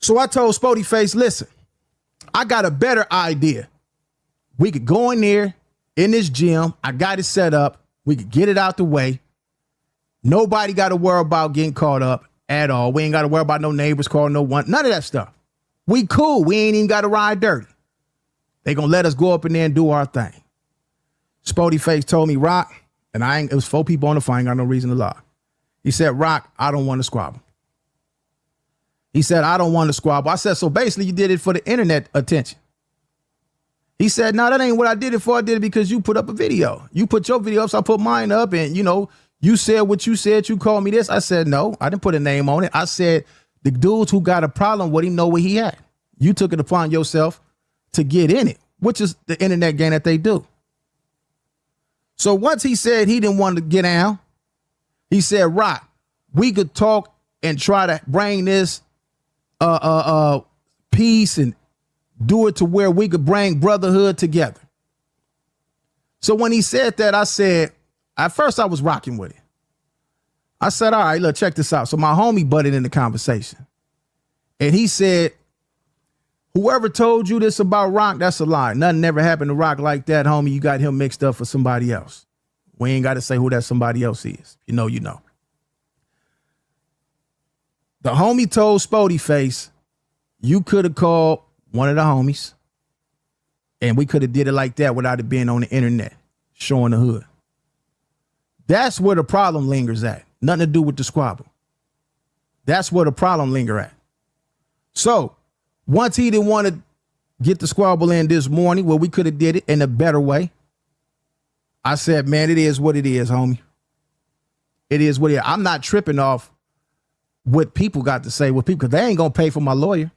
So I told Spoety Face, listen, I got a better idea. We could go in there in this gym. I got it set up. We could get it out the way. Nobody got to worry about getting caught up at all. We ain't got to worry about no neighbors calling no one. None of that stuff. We cool. We ain't even got to ride dirty. They gonna let us go up in there and do our thing. Spoety Face told me, Rock, and it was 4 people on the phone. I ain't got no reason to lie. He said, Rock, I don't want to squabble. He said, I don't want to squabble. I said, so basically you did it for the internet attention. He said, no, that ain't what I did it for. I did it because you put up a video. You put your video up, so I put mine up, and you said what you said. You called me this. I said, no, I didn't put a name on it. I said, the dudes who got a problem with him know what he had. You took it upon yourself to get in it, which is the internet game that they do. So once he said he didn't want to get down, he said, Rock, we could talk and try to bring this peace and do it to where we could bring brotherhood together. So when he said that, I said, at first I was rocking with it. I said, all right, look, check this out. So my homie butted in the conversation. And he said, whoever told you this about Rock, that's a lie. Nothing ever happened to Rock like that, homie. You got him mixed up for somebody else. We ain't got to say who that somebody else is. You know, you know. The homie told Spoety Face, you could have called one of the homies and we could have did it like that without it being on the internet, showing the hood. That's where the problem lingers at. Nothing to do with the squabble. That's where the problem linger at. So once he didn't want to get the squabble in this morning, well, we could have did it in a better way. I said, man, it is what it is, homie. It is what it is. I'm not tripping off what people got to say with people because they ain't going to pay for my lawyer.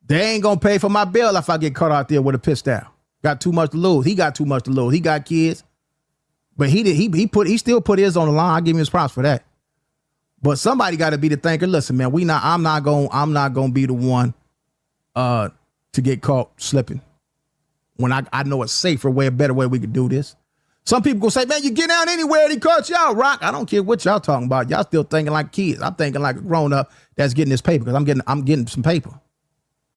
They ain't going to pay for my bill if I get caught out there with a pistol. Got too much to lose. He got too much to lose. He got kids. But he still put his on the line. I give him his props for that. But somebody got to be the thinker. Listen, man, I'm not going to be the one to get caught slipping when I know a safer way, a better way we could do this. Some people go say, man, you get down anywhere and he caught y'all, Rock. I don't care what y'all talking about. Y'all still thinking like kids. I'm thinking like a grown up that's getting this paper because I'm getting some paper.